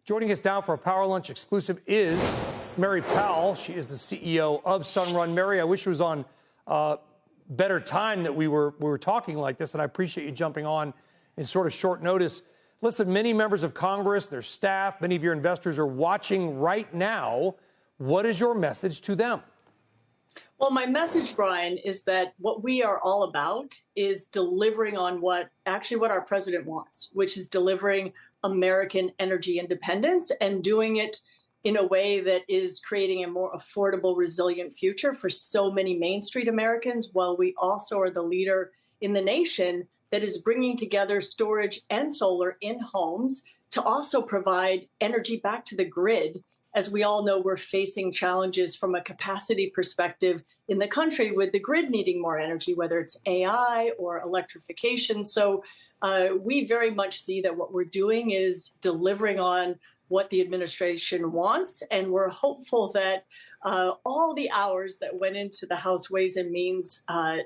Joining us now for a Power Lunch exclusive is Mary Powell. She is the CEO of Sunrun. Mary, I wish it was on better time that we were talking like this, and I appreciate you jumping on in sort of short notice. Listen, many members of Congress, their staff, many of your investors are watching right now. What is your message to them? Well, my message, Brian, is that what we are all about is delivering on what our president wants, which is delivering American energy independence and doing it in a way that is creating a more affordable, resilient future for so many Main Street Americans, while we also are the leader in the nation that is bringing together storage and solar in homes to also provide energy back to the grid. As we all know, we're facing challenges from a capacity perspective in the country with the grid needing more energy, whether it's AI or electrification. So we very much see that what we're doing is delivering on what the administration wants, and we're hopeful that all the hours that went into the House Ways and Means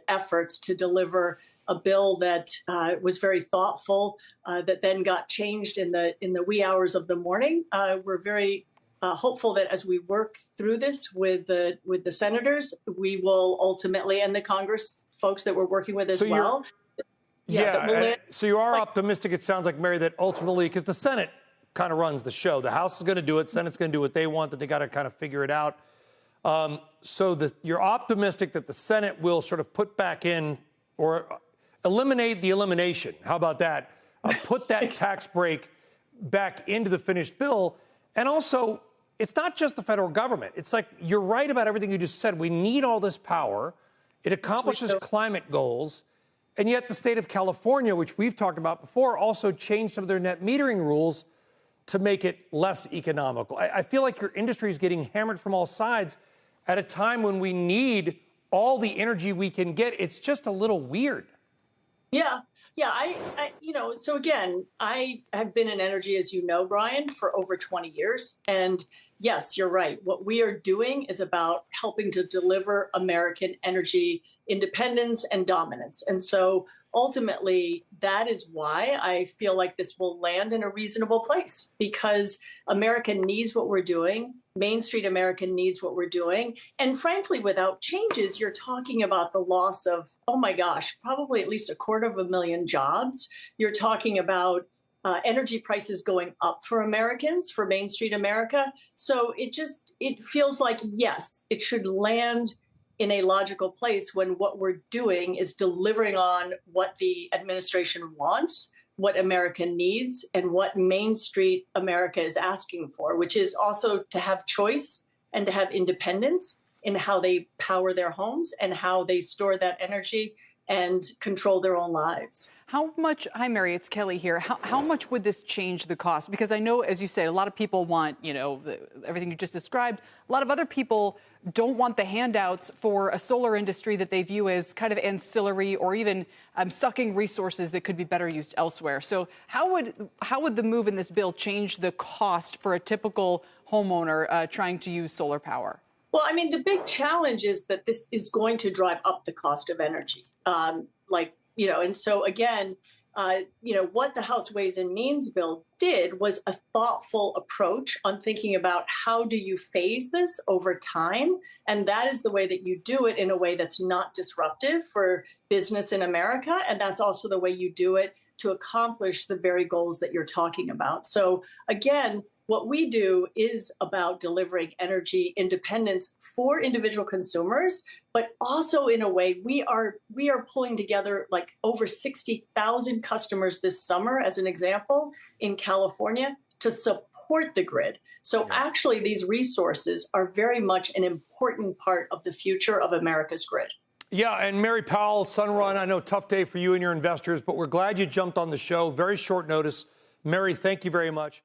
efforts to deliver a bill that was very thoughtful, that then got changed in the wee hours of the morning. We're very hopeful that as we work through this with the senators, we will ultimately, and the Congress folks that we're working with as well. So you are optimistic, it sounds like, Mary, that ultimately, because the Senate kind of runs the show. The House is going to do it. Senate's going to do what they want, that they got to kind of figure it out. You're optimistic that the Senate will sort of put back in or eliminate the elimination. How about that? Put that tax break back into the finished bill. And also, it's not just the federal government. It's like, you're right about everything you just said. We need all this power. It accomplishes climate goals. And yet the state of California, which we've talked about before, also changed some of their net metering rules to make it less economical. I feel like your industry is getting hammered from all sides at a time when we need all the energy we can get. It's just a little weird. Yeah. So again, I have been in energy, as you know, Brian, for over 20 years. And yes, you're right. What we are doing is about helping to deliver American energy independence and dominance. And so ultimately, that is why I feel like this will land in a reasonable place, because America needs what we're doing. Main Street America needs what we're doing. And frankly, without changes, you're talking about the loss of, oh my gosh, probably at least 250,000 jobs. You're talking about energy prices going up for Americans, for Main Street America. So it feels like, yes, it should land in a logical place when what we're doing is delivering on what the administration wants, what America needs, and what Main Street America is asking for, which is also to have choice and to have independence in how they power their homes and how they store that energy and control their own lives. How much, hi Mary, it's Kelly here. How much would this change the cost? Because I know, as you said, a lot of people want, everything you just described. A lot of other people don't want the handouts for a solar industry that they view as kind of ancillary or even sucking resources that could be better used elsewhere. So how would the move in this bill change the cost for a typical homeowner trying to use solar power? Well, I mean, the big challenge is that this is going to drive up the cost of energy. And so again, what the House Ways and Means bill did was a thoughtful approach on thinking about how do you phase this over time. And that is the way that you do it in a way that's not disruptive for business in America. And that's also the way you do it to accomplish the very goals that you're talking about. So again, what we do is about delivering energy independence for individual consumers, but also in a way we are pulling together like over 60,000 customers this summer, as an example, in California to support the grid. So actually, these resources are very much an important part of the future of America's grid. Yeah, and Mary Powell, Sunrun, I know tough day for you and your investors, but we're glad you jumped on the show. Very short notice. Mary, thank you very much.